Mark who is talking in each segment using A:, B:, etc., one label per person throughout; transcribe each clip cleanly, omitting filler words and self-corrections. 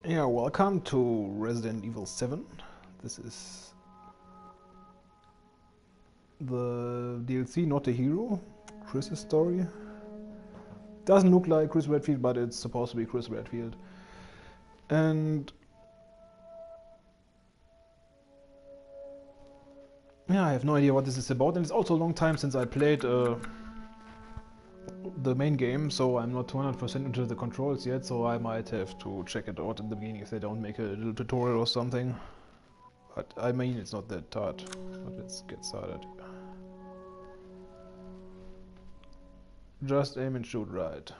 A: Yeah, welcome to Resident Evil 7. This is the DLC, not the hero. Chris's story. Doesn't look like Chris Redfield, but it's supposed to be Chris Redfield. And yeah, I have no idea what this is about, and it's also a long time since I played the main game, so I'm not 200% into the controls yet, so I might have to check it out in the beginning if they don't make a little tutorial or something. But I mean, it's not that hard. But let's get started. Just aim and shoot right.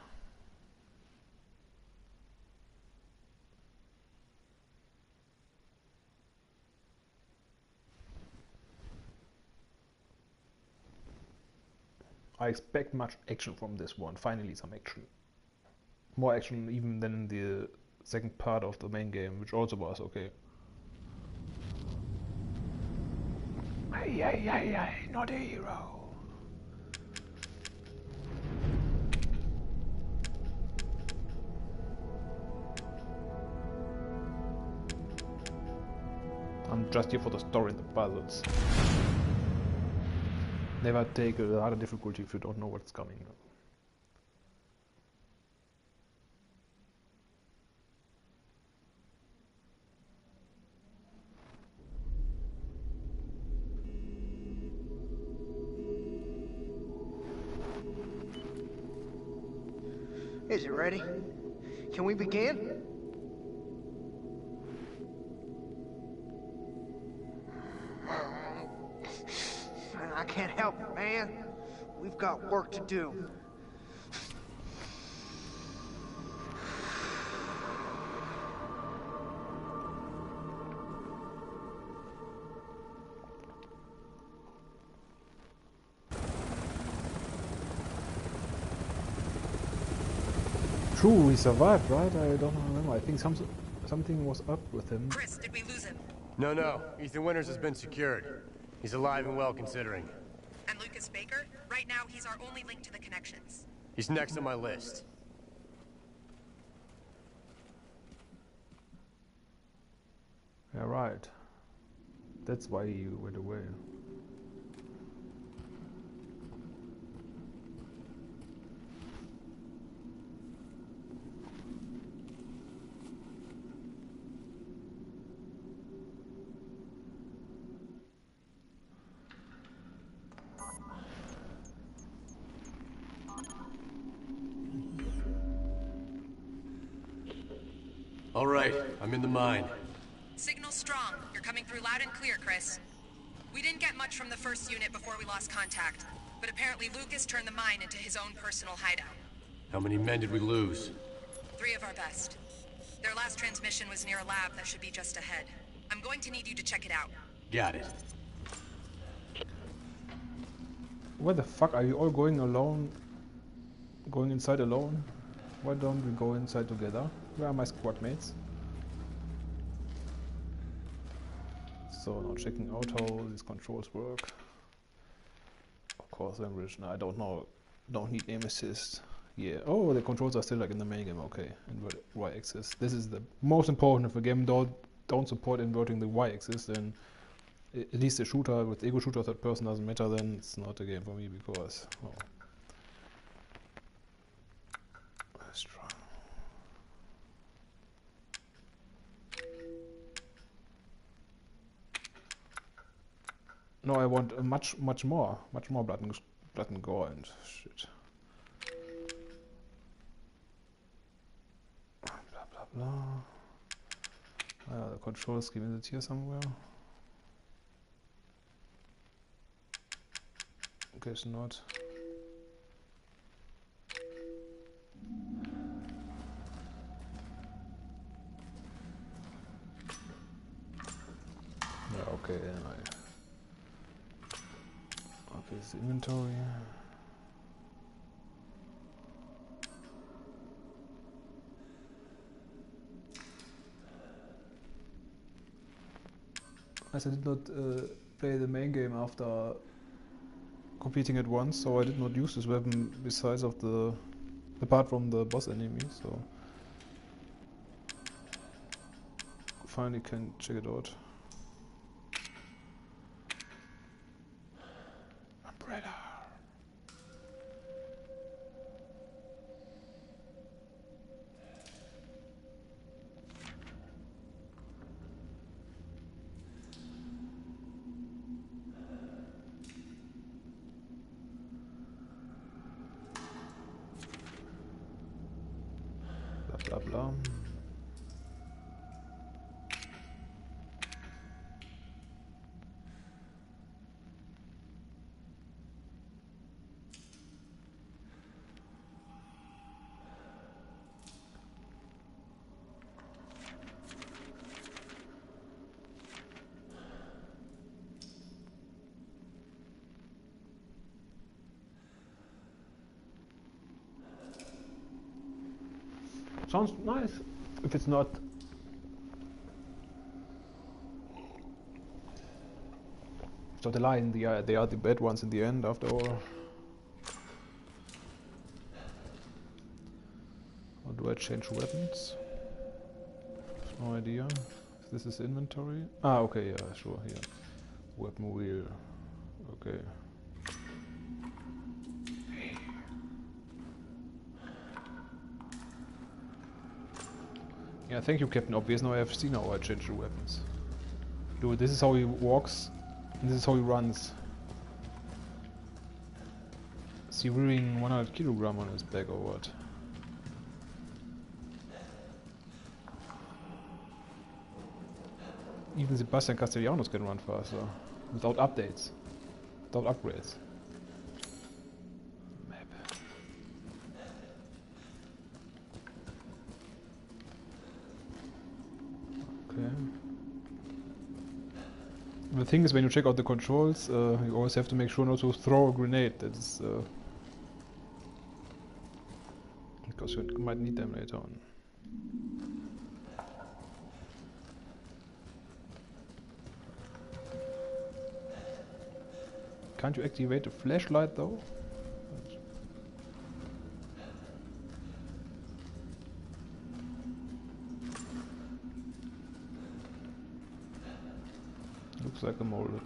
A: I expect much action from this one. Finally some action. More action even than the second part of the main game, which also was okay. Hey, not a hero. I'm just here for the story and the puzzles. Never take a harder difficulty if you don't know what's coming.
B: Is it ready? Can we begin? I can't help it, man. We've got work to do.
A: True, he survived, right? I don't remember. I think something was up with him.
C: Chris, did we lose him?
D: No. Ethan Winters has been secured. He's alive and well considering.
C: And Lucas Baker? Right now, he's our only link to the connections.
D: He's next on my list.
A: Yeah, right. That's why he went away.
D: All right, I'm in the mine.
C: Signal strong. You're coming through loud and clear, Chris. We didn't get much from the first unit before we lost contact, but apparently Lucas turned the mine into his own personal hideout.
D: How many men did we lose?
C: 3 of our best. Their last transmission was near a lab that should be just ahead. I'm going to need you to check it out.
D: Got it.
A: Where the fuck are you all going alone? Going inside alone? Why don't we go inside together? Where are my squad mates? So now checking out how these controls work. Of course, language. No, I don't know. Don't need aim assist. Yeah. Oh, the controls are still like in the main game. Okay. Invert Y-axis. This is the most important. If a game don't support inverting the Y-axis, then at least a shooter with ego shooter third person doesn't matter. Then it's not a game for me because. Oh. Let's try. No, I want a much more blood and gore and shit. Blah blah blah. The control scheme, is it here somewhere? Guess not. Yeah, okay, then okay, it's the inventory. As I did not play the main game after completing it once, so I did not use this weapon besides of apart from the boss enemy, so finally can check it out. Umbrella. Blah blah blah. Sounds nice. If it's not. So the line, they are the bad ones in the end after all. Or do I change weapons? No idea. This is inventory. Ah, okay, yeah, sure, here. Weapon wheel. Okay. Yeah, thank you, Captain Obvious. Now I have seen how I change the weapons. Dude, this is how he walks, and this is how he runs. Is he wearing 100 kilogram on his back or what? Even Sebastian Castellanos can run faster. Without updates. Without upgrades. The thing is, when you check out the controls, you always have to make sure not to throw a grenade. That is because you might need them later on. Can't you activate the flashlight though? Looks like a molded.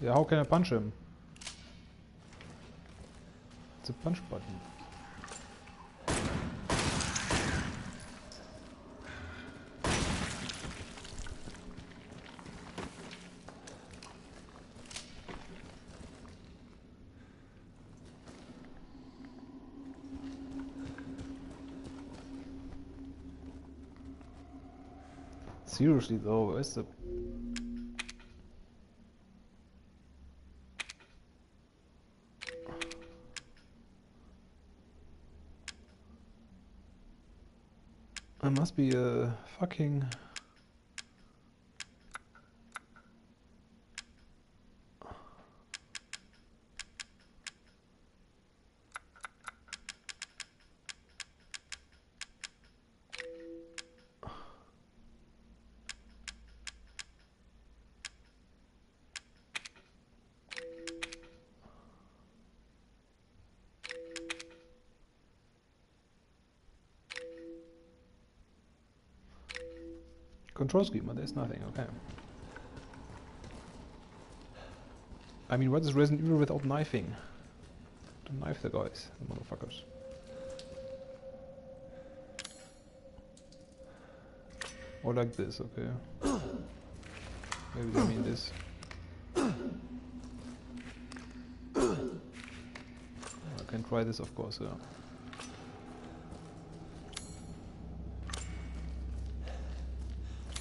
A: Yeah, how can I punch him? It's a punch button. Seriously though, where's the... I must be a fucking... Control scheme, but there's nothing, okay. I mean, what is Resident Evil without knifing? To knife the guys, the motherfuckers. Or like this, okay. Maybe I mean this. I can try this, of course, yeah.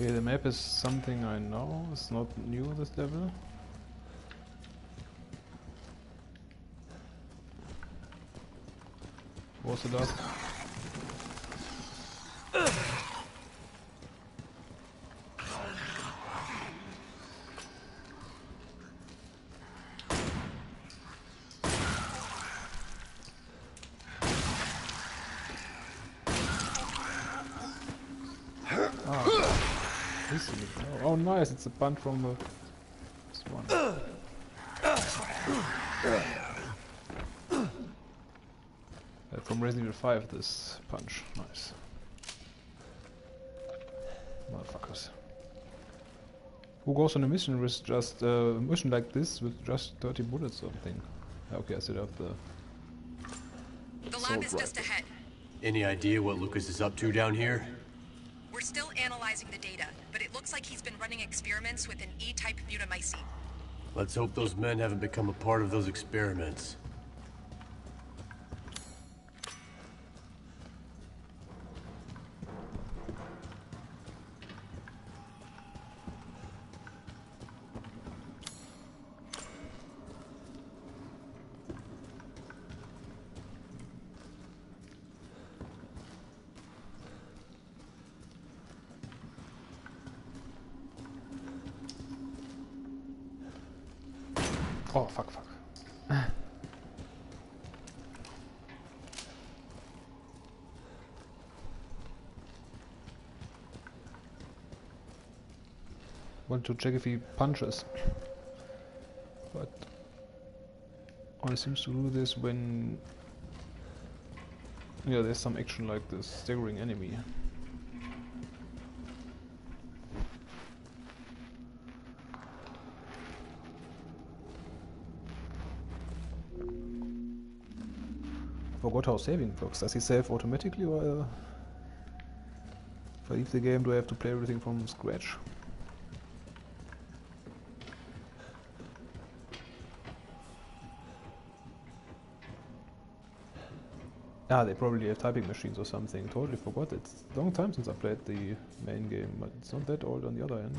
A: Okay, the map is something I know, it's not new this level. Was the last? Oh nice, it's a bunch from the... this one. From Resident Evil 5, this punch. Nice. Motherfuckers. Who goes on a mission with just a mission like this with just 30 bullets or something? Okay, I still have the
C: lab is just ahead.
D: Any idea what Lucas is up to down here?
C: We're still analyzing the data, but it looks like he's been running experiments with an E-type mutamycete.
D: Let's hope those men haven't become a part of those experiments.
A: Oh, fuck. Want to check if he punches. But only seems to do this when there's some action like this staggering enemy. Forgot how saving works. Does he save automatically, or if I leave the game, do I have to play everything from scratch? Ah, they probably have typing machines or something. Totally forgot. It's a long time since I played the main game, but it's not that old on the other end.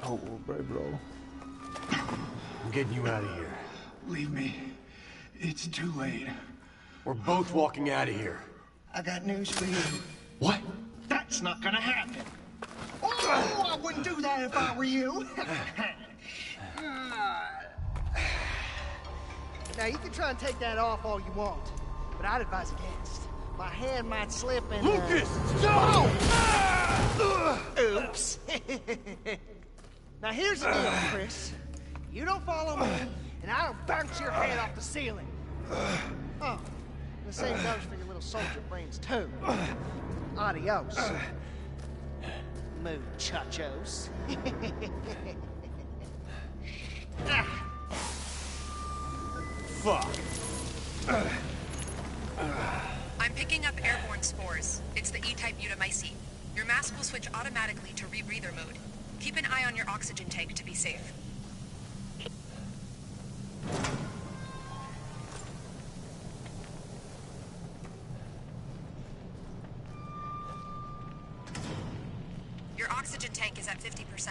A: Oh, bro.
D: I'm getting you out of here.
E: Leave me. It's too late.
D: We're both walking out of here.
B: I got news for you.
D: What?
B: That's not gonna happen. Oh, I wouldn't do that if I were you. Now, you can try and take that off all you want, but I'd advise against. My hand might slip and...
D: Lucas! No!
B: Oops. Now, here's the deal, Chris. You don't follow me, and I don't bounce your head off the ceiling. Oh, the same goes for your little soldier brains, too. Adios. Muchachos.
D: Fuck.
C: I'm picking up airborne spores. It's the E-type mutamycete. Your mask will switch automatically to rebreather mode. Keep an eye on your oxygen tank to be safe. Your oxygen tank is at 50%.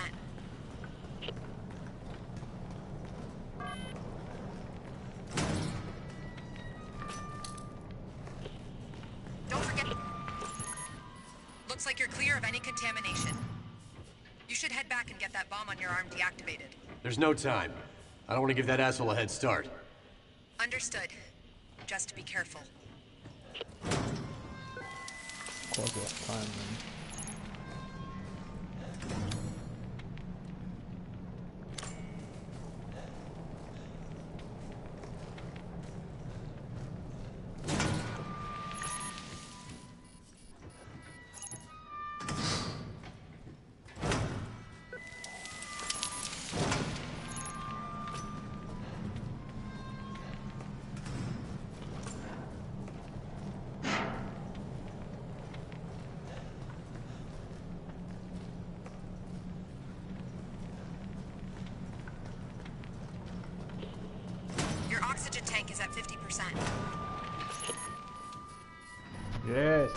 C: Don't forget... Looks like you're clear of any contamination. You should head back and get that bomb on your arm deactivated.
D: There's no time. I don't want to give that asshole a head start.
C: Understood. Just be careful.
A: Of course, we have time, man.
C: Oxygen tank is at 50%.
A: Yes.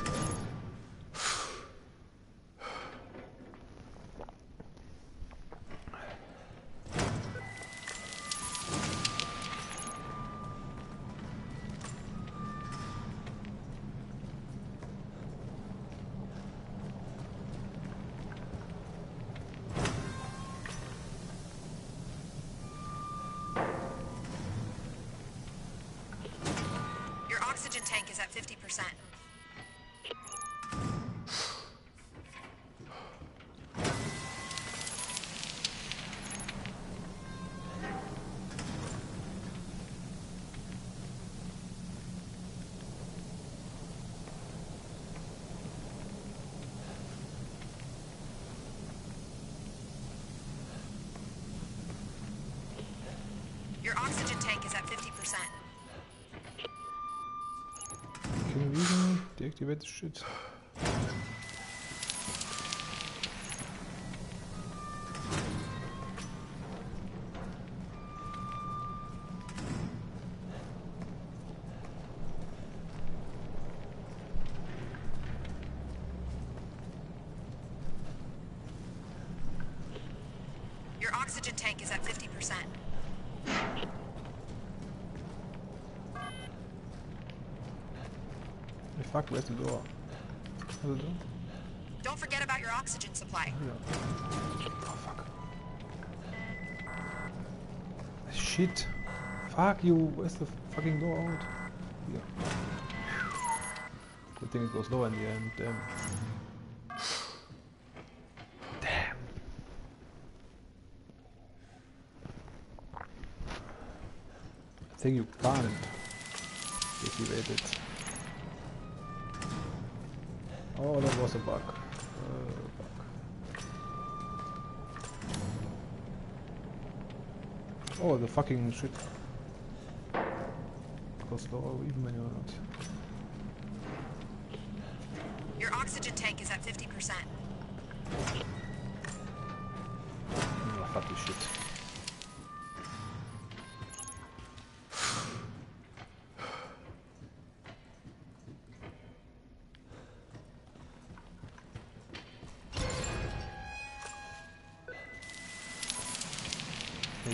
C: Oxygen tank is at 50%. Your oxygen tank is at 50%.
A: Can we even deactivate this shit?
C: Your oxygen tank is at 50%.
A: Hey, fuck, where's the door? Where's the door?
C: Don't forget about your oxygen supply.
A: Oh, fuck. Shit. Fuck you. Where's the fucking door out? Here. Good thing it goes low in the end. Damn. Damn. I think you can't deactivate it. Oh, that was a bug. Oh, the fucking shit. Goes lower even when you're not.
C: Your oxygen tank is at 50%.
A: Oh, fuck this shit.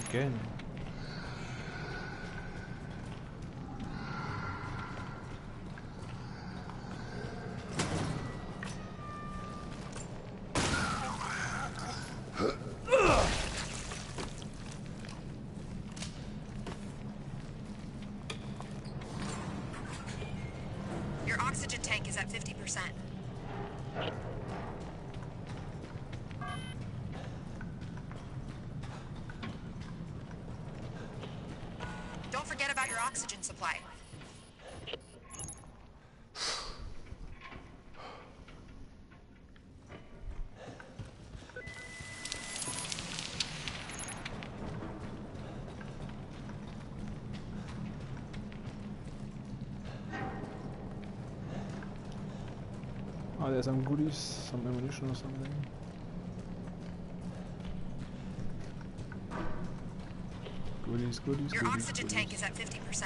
A: Again.
C: Your oxygen tank is at 50%. Don't forget about your oxygen supply.
A: Oh, there's some goodies, some ammunition or something. Goodies, goodies,
C: Your
A: goodies,
C: oxygen
A: goodies.
C: tank is at 50%.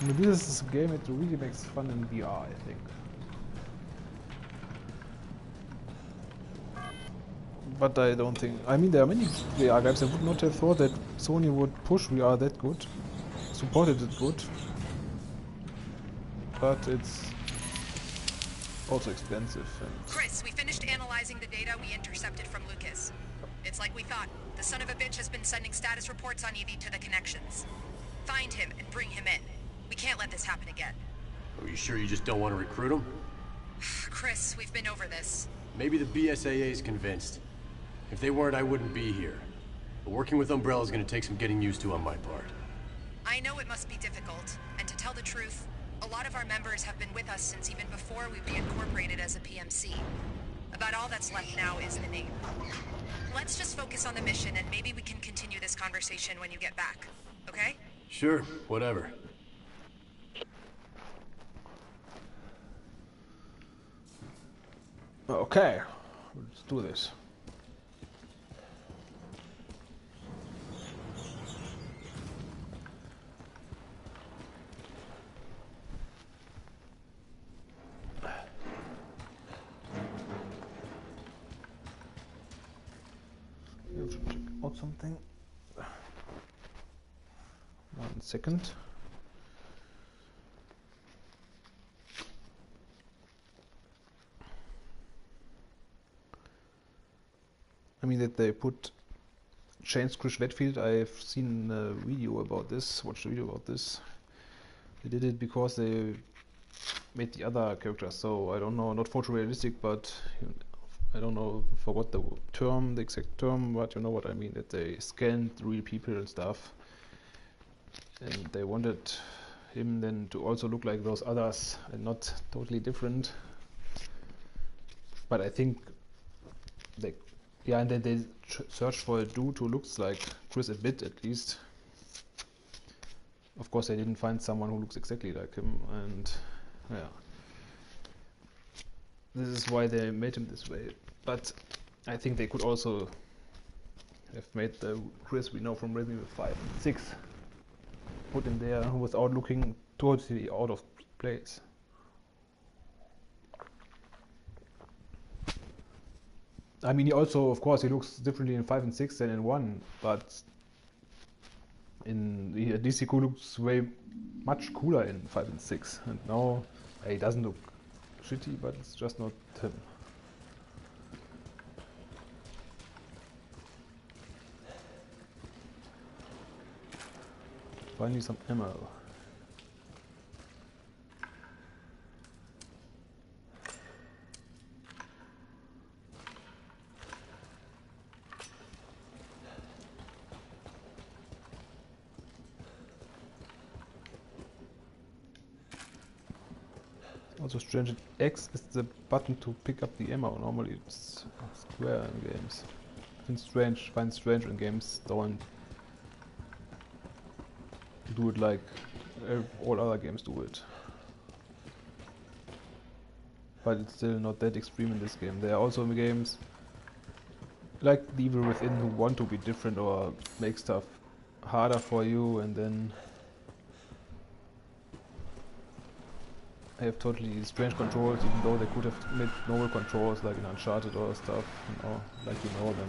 A: But this is a game that really makes fun in VR, I think. But I don't think... I mean, there are many VR games. I would not have thought that Sony would push VR that good. Supported it good. But it's also expensive. And
C: Chris, we finished analyzing the data we intercepted from Lucas. It's like we thought. The son of a bitch has been sending status reports on Evie to the connections. Find him and bring him in. We can't let this happen again.
D: Are you sure you just don't want to recruit him?
C: Chris, we've been over this.
D: Maybe the BSAA is convinced. If they weren't, I wouldn't be here. But working with Umbrella is going to take some getting used to on my part.
C: I know it must be difficult, and to tell the truth, a lot of our members have been with us since even before we reincorporated as a PMC. About all that's left now is the name. Let's just focus on the mission, and maybe we can continue this conversation when you get back, okay?
D: Sure, whatever.
A: okay, let's do this. I have to check out something. 1 second. I mean that they put changed Chris Redfield. I've seen a video about this, watched a video about this. They did it because they made the other characters, so I don't know, not photorealistic, but I don't know, forgot the term, the exact term, but you know what I mean, that they scanned real people and stuff. And they wanted him then to also look like those others and not totally different. But I think they, yeah, and then they searched for a dude who looks like Chris a bit at least. Of course, they didn't find someone who looks exactly like him, and yeah, this is why they made him this way. But I think they could also have made the Chris we know from Resident Evil 5 and 6 put in there without looking totally out of place. I mean, he also, of course, he looks differently in 5 and 6 than in 1, but at least he looks much cooler in 5 and 6. And now he doesn't look shitty, but it's just not him. Finally some ammo. Also strange that X is the button to pick up the ammo. Normally it's square in games. Find strange when games don't do it like all other games do it. But it's still not that extreme in this game. There are also games like the Evil Within who want to be different or make stuff harder for you and then have totally strange controls, even though they could have made normal controls like in Uncharted or stuff, you know, like you know them.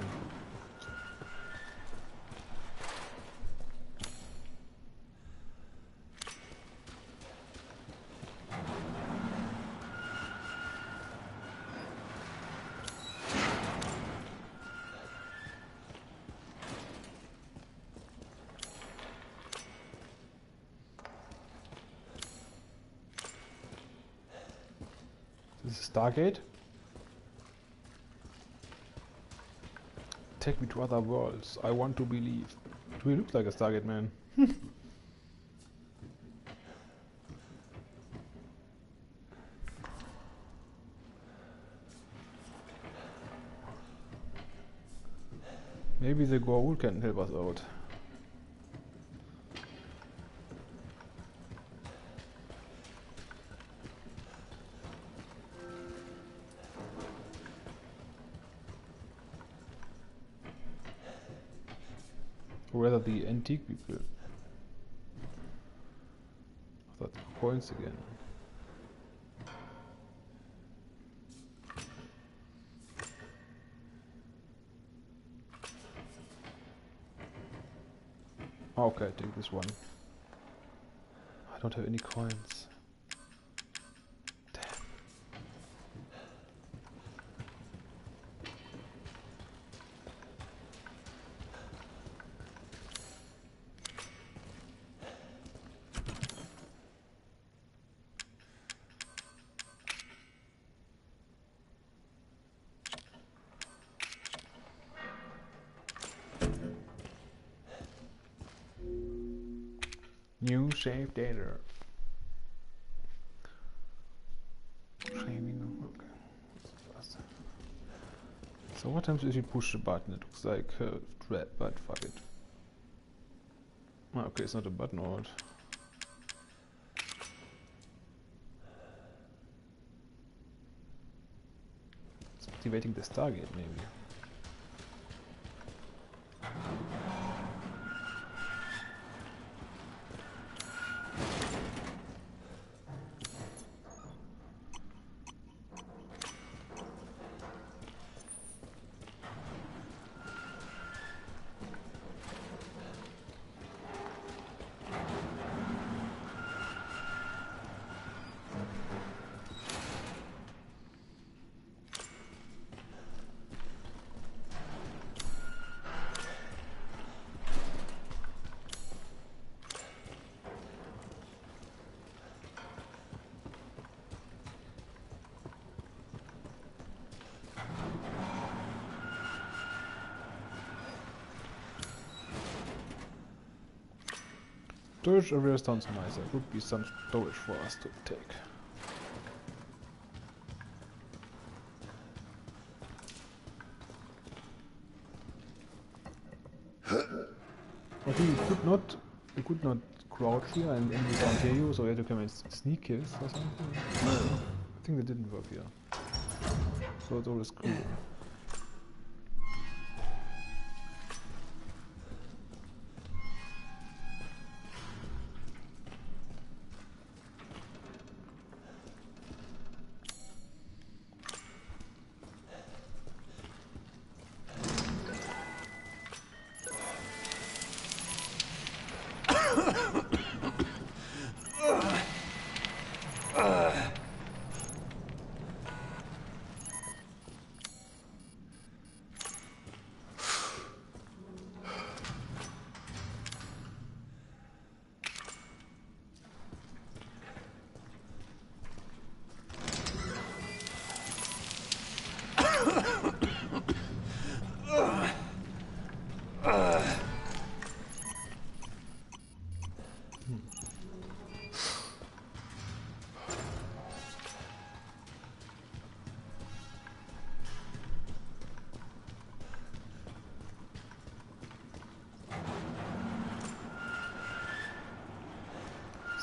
A: This is Stargate. Take me to other worlds. I want to believe. Do he look like a Stargate man? Maybe the Goa'uld can help us out. Or rather the antique people. I thought coins again. Okay, take this one. I don't have any coins. Damn. New save data. Training. Okay. So what happens if you push the button? It looks like a trap, but fuck it. Okay, it's not a button or what? It's activating the Stargate maybe. Storage area sounds nice. There would be some storage for us to take. I think we could not crouch here and we can't hear you, so we had to come and sneak kills or something. I think that didn't work here. So it's always cool.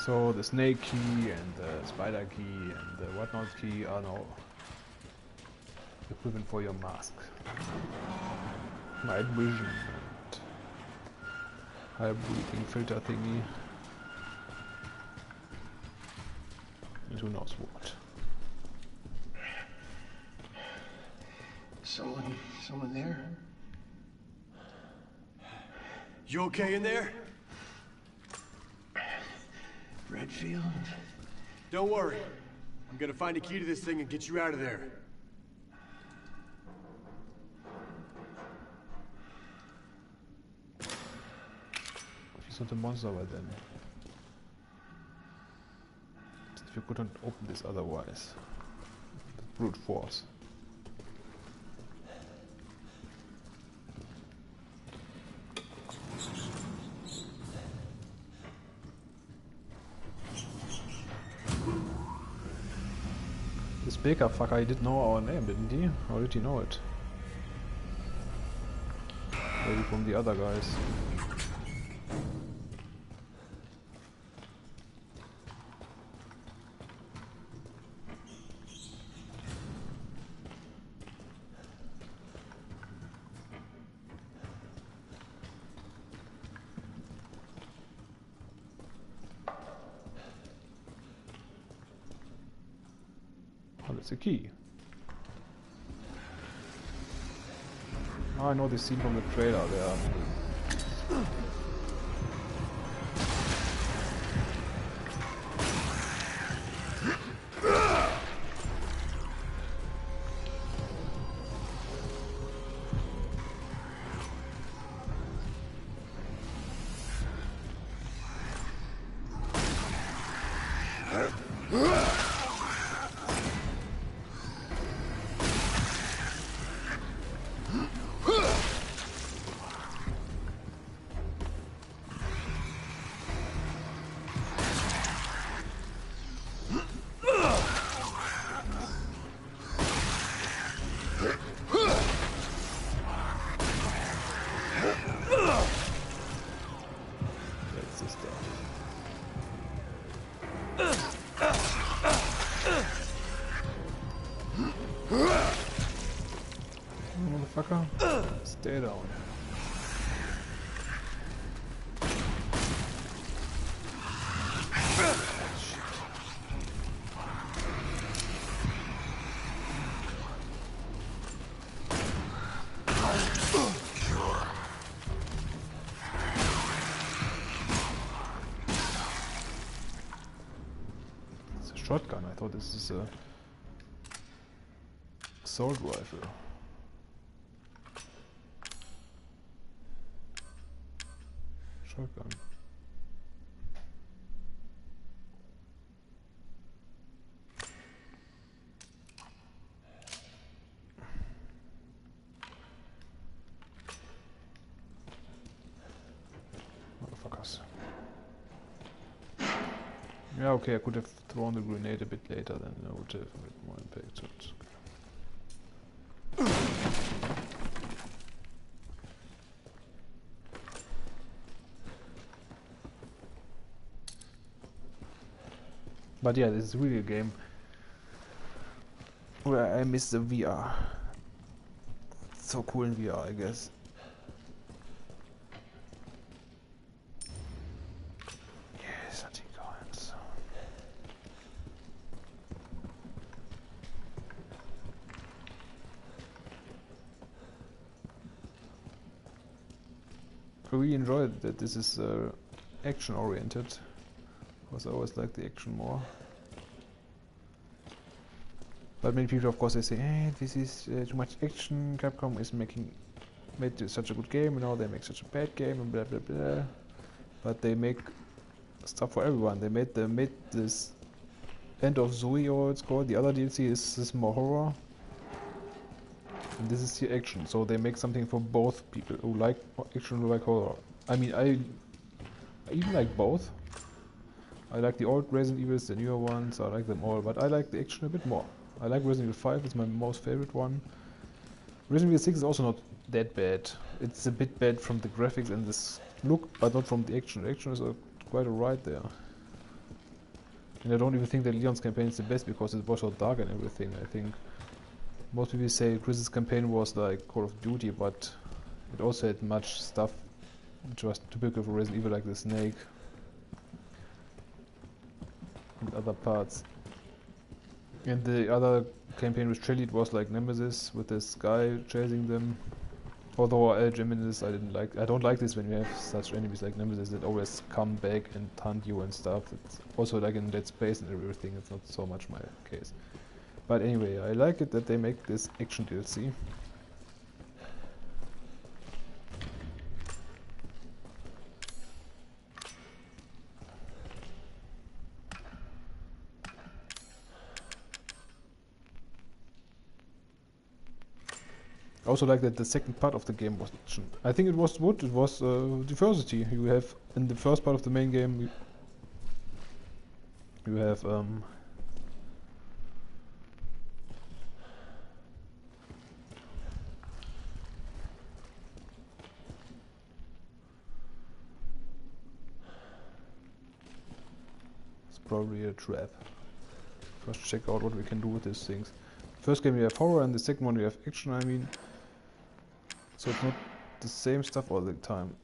A: So the snake key and the spider key and the whatnot key are now equivalent for your mask. Night vision and high breathing filter thingy. And who knows what.
E: Someone there?
D: You okay in there?
E: Redfield?
D: Don't worry. I'm gonna find a key to this thing and get you out of there.
A: She's not a monster by then. If you couldn't open this otherwise. Brute force. This baker fucker, he did know our name, didn't he? How did he know it? Maybe from the other guys. Oh, that's a key. Oh, I know this scene from the trailer there. That's the stuff. Motherfucker, stay down. It's a shotgun. I thought this is a assault rifle. Shotgun. Motherfuckers. Yeah, okay, I could have thrown the grenade a bit later, then it would have a bit more impact. So it's but yeah, this is really a game where I miss the VR. It's so cool in VR, I guess. Yes, I think coins. I really enjoyed that this is action oriented, because I always like the action more. But many people, of course, they say, "Hey, this is too much action. Capcom is made such a good game, you know, they make such a bad game, and blah blah blah." But they make stuff for everyone. They made this End of Zoe, or it's called. The other DLC is more horror, and this is the action. So they make something for both people who like action, who like horror. I mean, I even like both. I like the old Resident Evils, the newer ones. I like them all, but I like the action a bit more. I like Resident Evil 5, it's my most favorite one. Resident Evil 6 is also not that bad. It's a bit bad from the graphics and this look, but not from the action. The action is quite alright there. And I don't even think that Leon's campaign is the best because it was so dark and everything. I think most people say Chris's campaign was like Call of Duty, but it also had much stuff which was typical for Resident Evil, like the snake and other parts. And the other campaign with Shelly, it was like Nemesis with this guy chasing them. Although Nemesis I don't like this when you have such enemies like Nemesis that always come back and hunt you and stuff. It's also like in Dead Space and everything, it's not so much my case. But anyway, I like it that they make this action DLC. I also like that the second part of the game was action. I think it was what? It was diversity. You have, in the first part of the main game, you have it's probably a trap. First check out what we can do with these things. First game you have horror and the second one you have action, I mean. So it's not the same stuff all the time.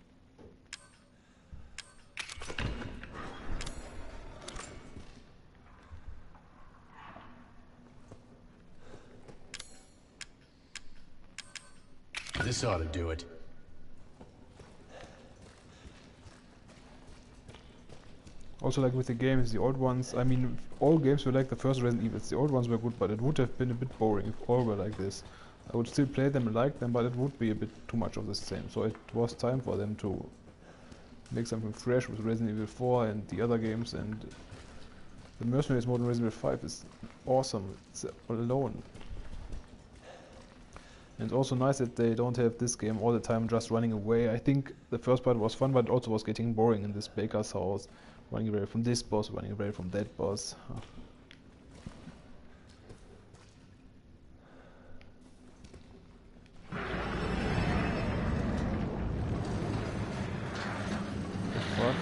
D: This ought to do it.
A: Also, like with the games, the old ones, I mean, all games were like the first Resident Evil. The old ones were good, but it would have been a bit boring if all were like this. I would still play them and like them, but it would be a bit too much of the same. So it was time for them to make something fresh with Resident Evil 4 and the other games, and the Mercenaries mode in Resident Evil 5 is awesome. It's alone. And it's also nice that they don't have this game all the time just running away. I think the first part was fun, but it also was getting boring in this baker's house. Running away from this boss, running away from that boss. What?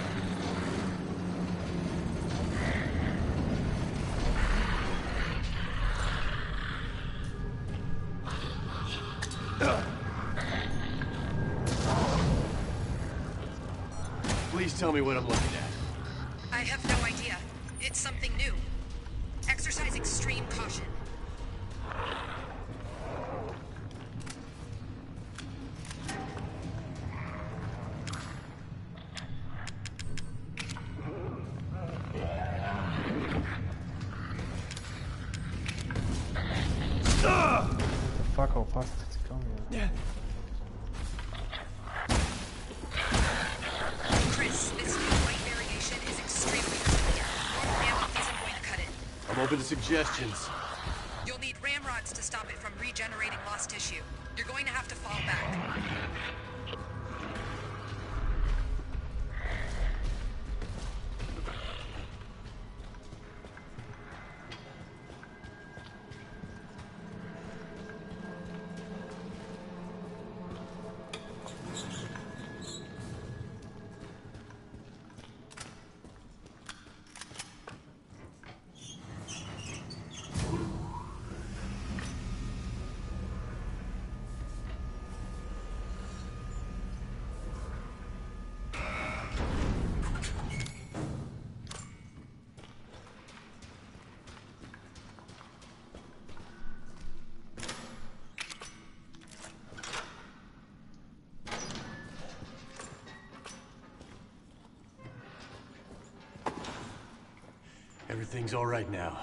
D: Please tell me what I'm looking at.
C: I have no idea. It's something new. Exercise extreme caution.
A: Fuck, how fast did it come here?
C: Chris, this new light variation is extremely familiar. Ammo isn't going to cut it.
D: I'm open to suggestions.
C: You'll need ramrods to stop it from regenerating lost tissue. You're going to have to fall back.
D: Everything's all right now.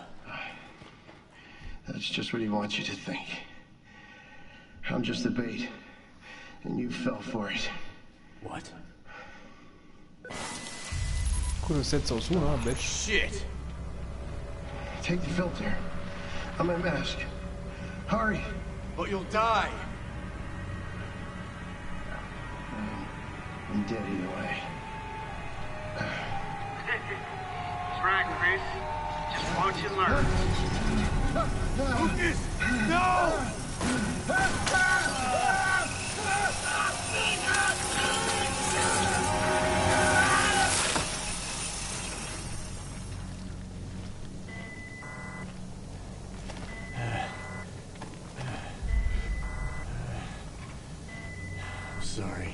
E: That's just what he wants you to think. I'm just the bait, and you fell for it.
D: What?
A: Could have said so sooner, bitch.
D: Shit!
E: Take the filter. I'm a mask. Hurry!
D: But you'll die!
E: I'm dead either way.
F: That's right, Chris. Just watch and learn.
D: Lucas! No! I'm sorry.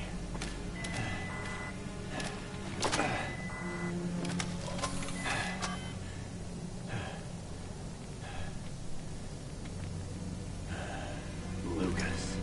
D: Lucas.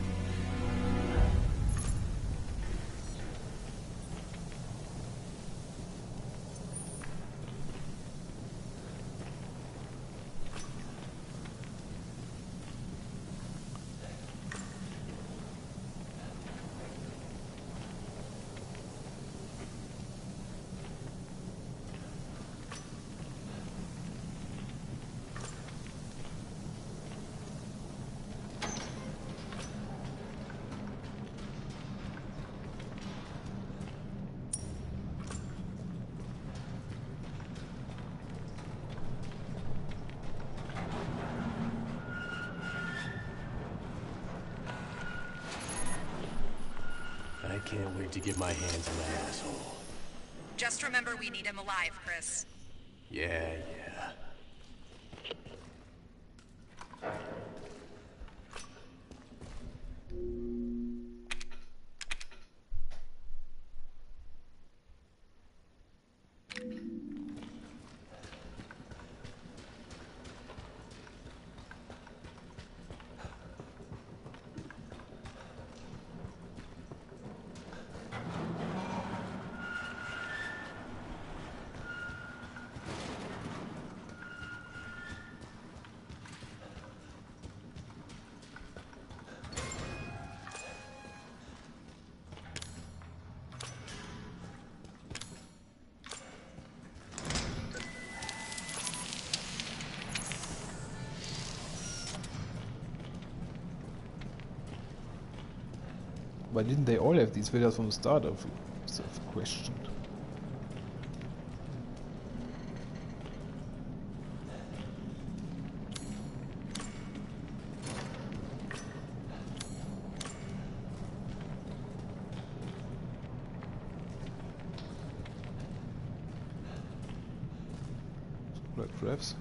D: I can't wait to get my hands on that asshole.
C: Just remember we need him alive, Chris.
D: Yeah.
A: Why didn't they all have these videos from the start of the question? Like traps.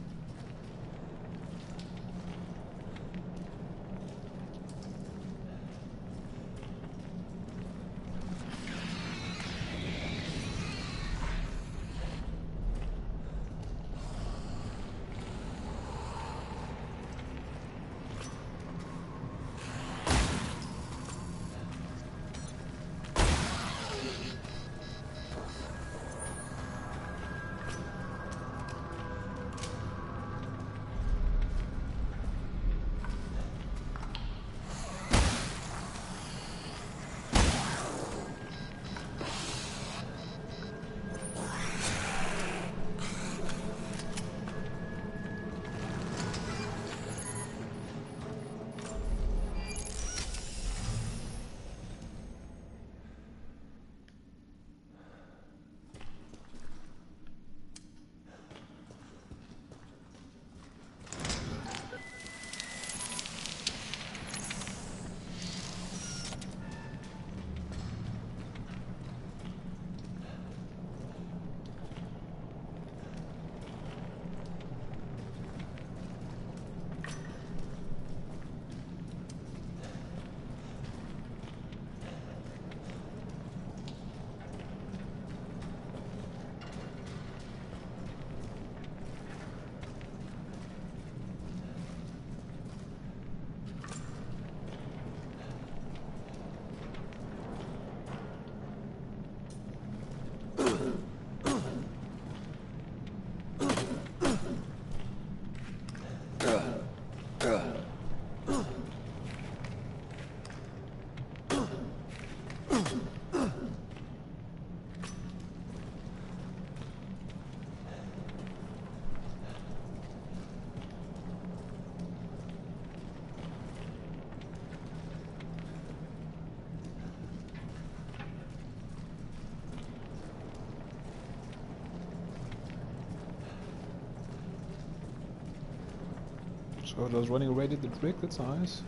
A: So does running away did the trick, that's nice.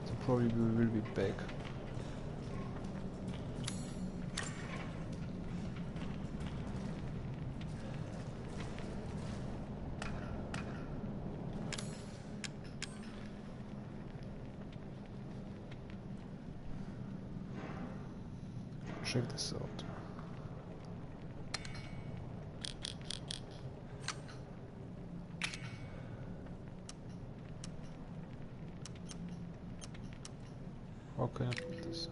A: So probably we will be back. Check this out. How can I put this?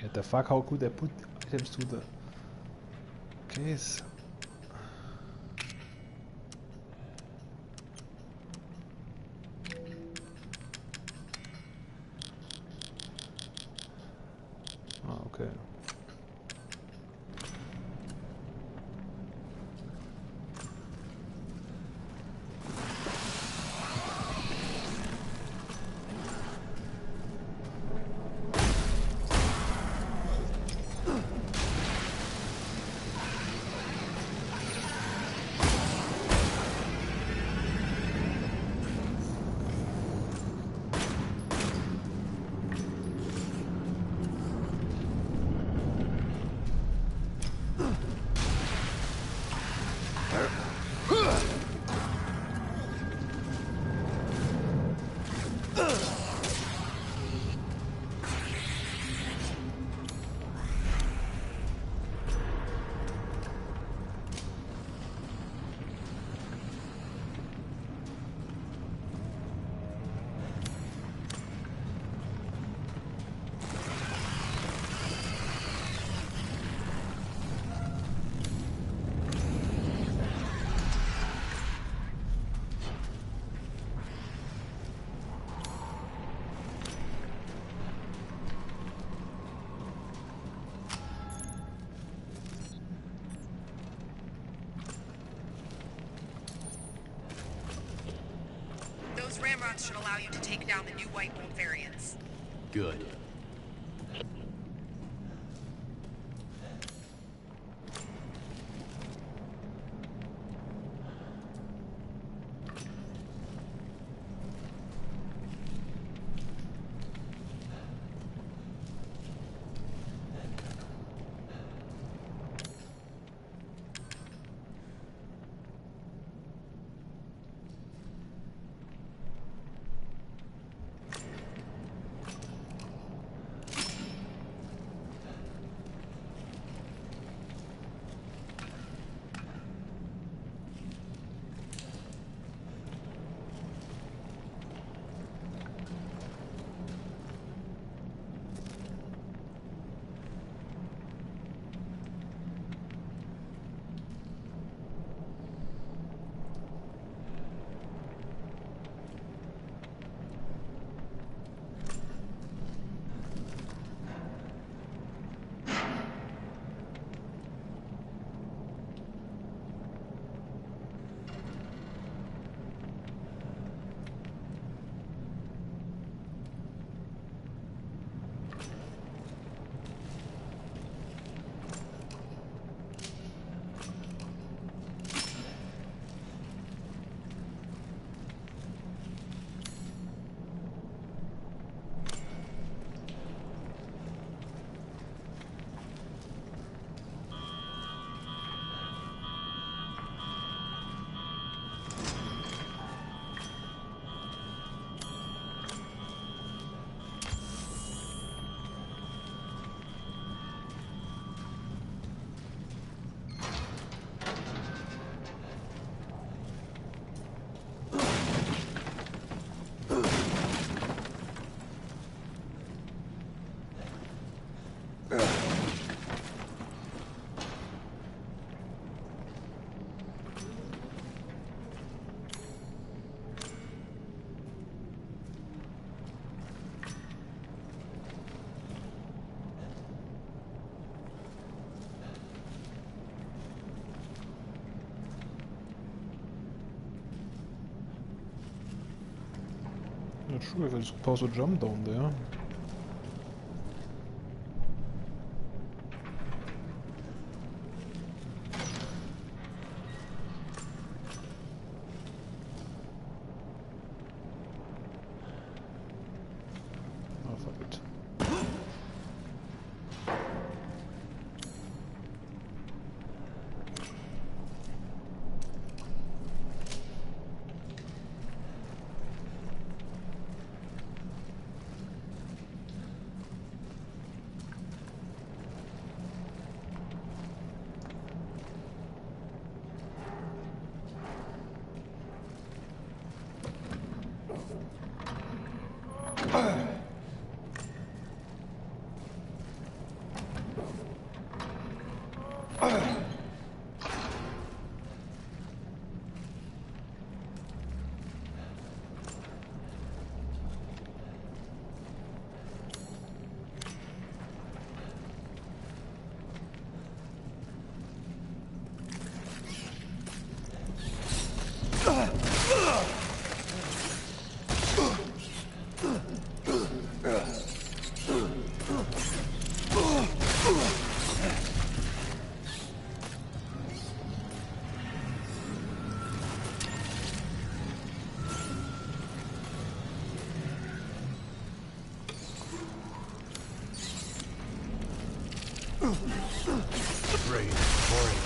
A: What the fuck, how could I put items to the case? Ah, okay.
C: Those ramrods should allow you to take down the new White Bolt variants.
D: Good.
A: Not sure if it's supposed to jump down there. Oh, fuck it.
D: Great. Boring.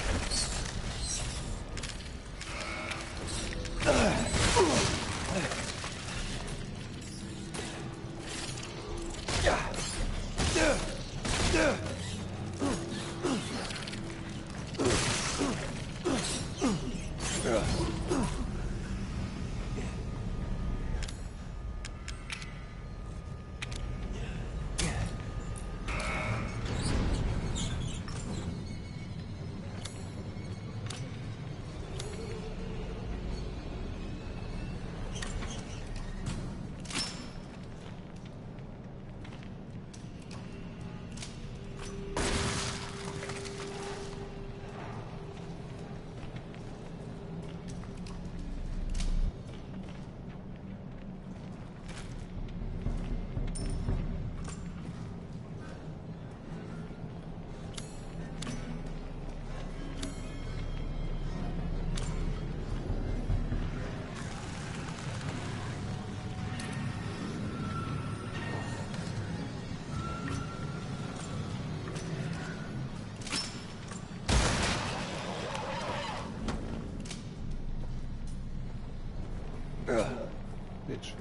A: Bitch.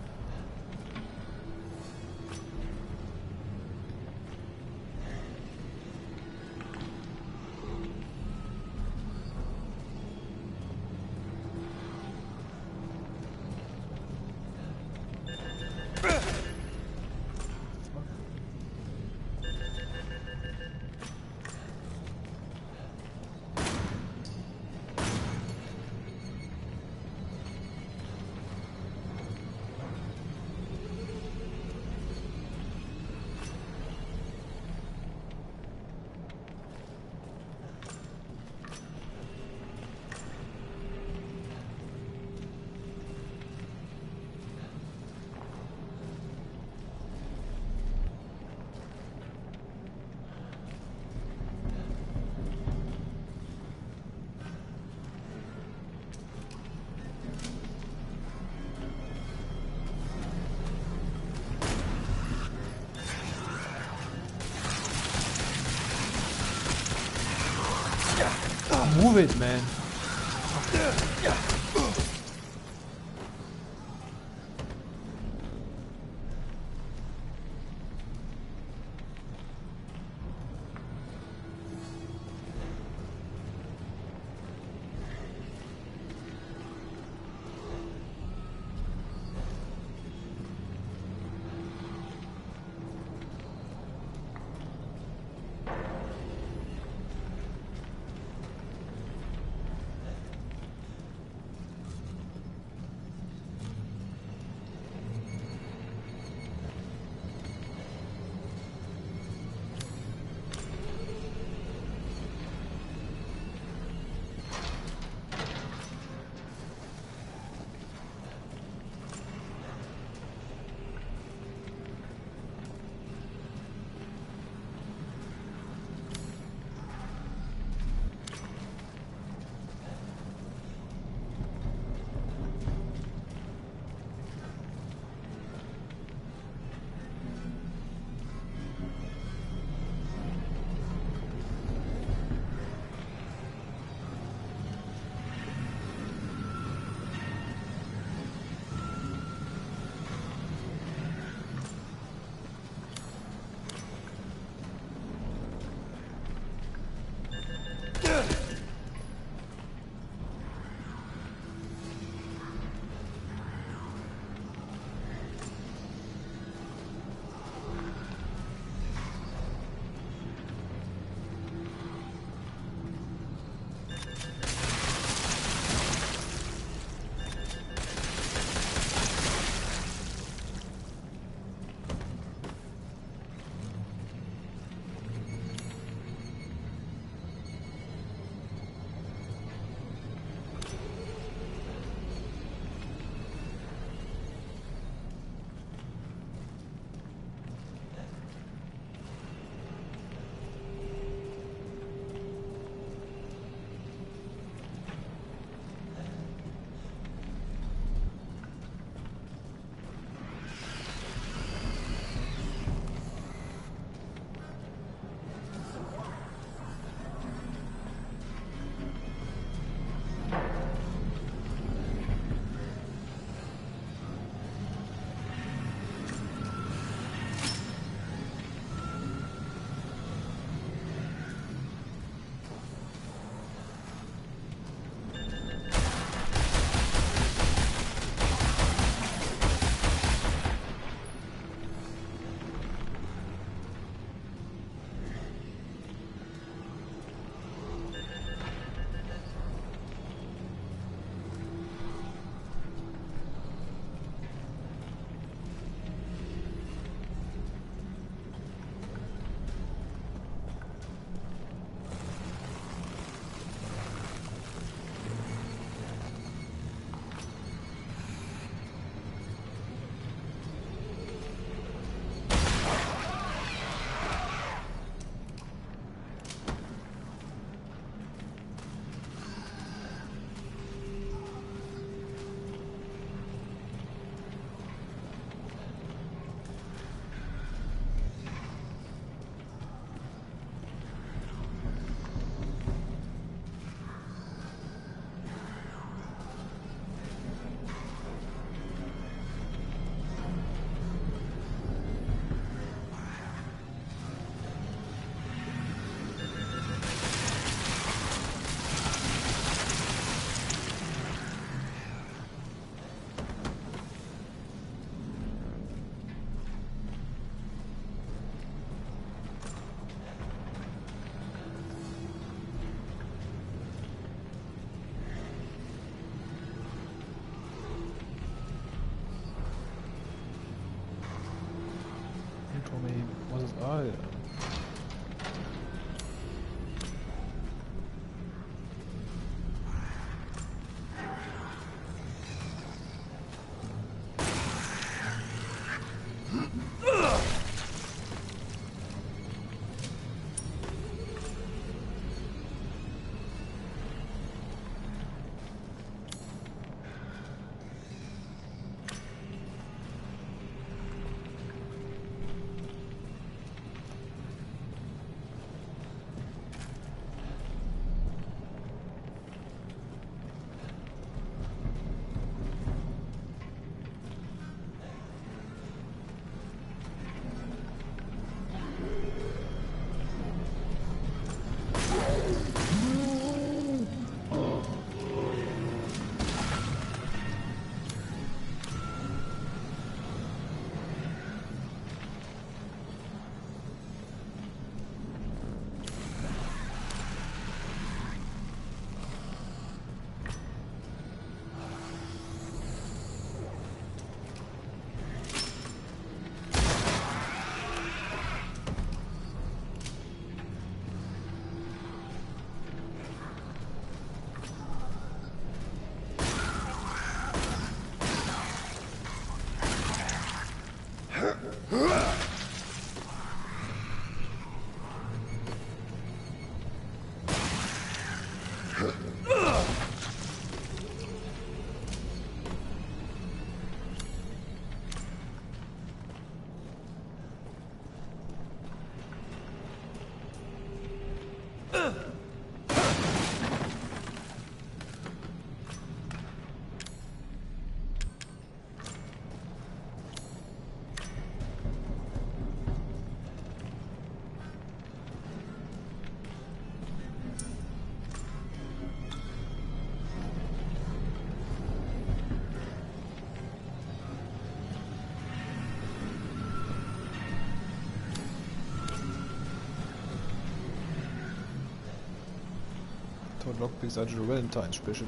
A: Move it, man. Was ist? Ah, ja. Lockpicks are Valentine's special.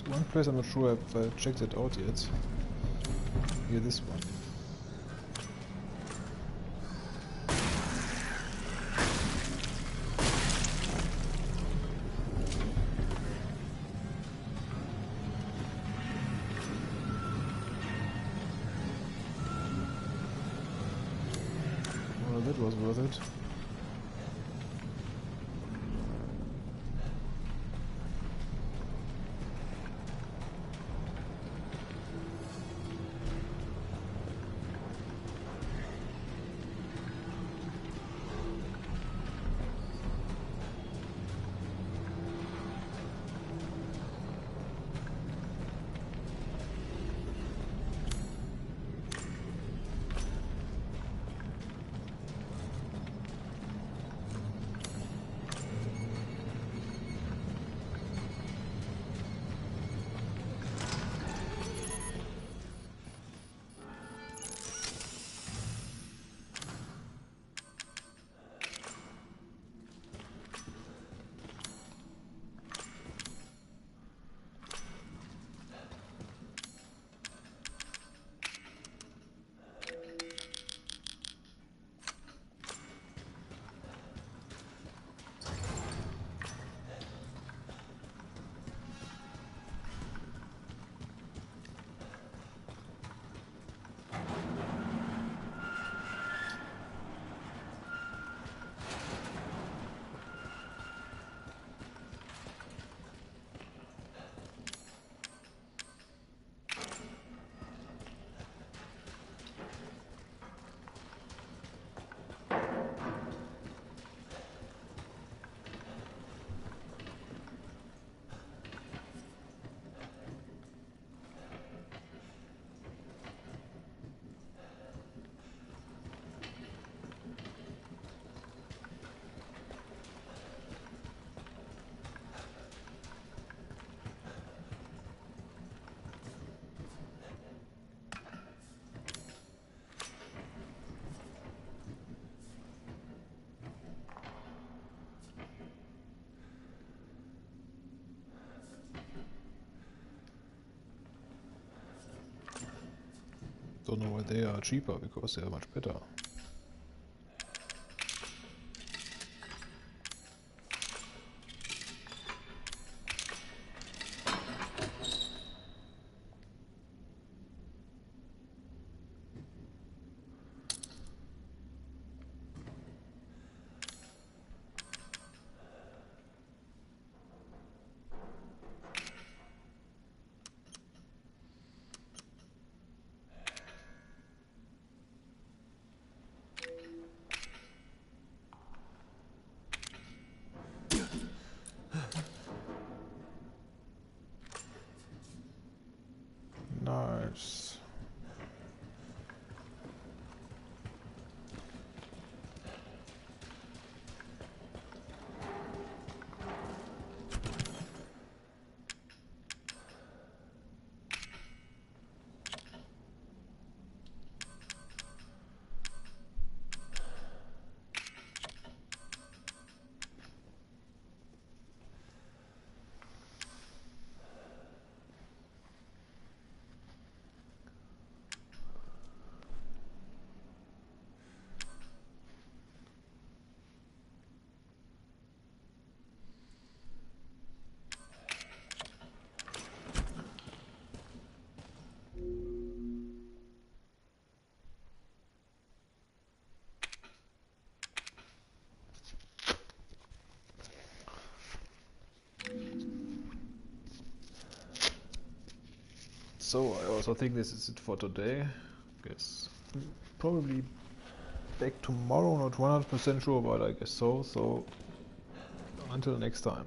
A: One place I'm not sure if I checked it out yet. Here, this one. Well, that was worth it. Don't know why they are cheaper, because they are much better. Nice. So I also think this is it for today. Guess probably back tomorrow, not 100% sure, but I guess so. So until next time.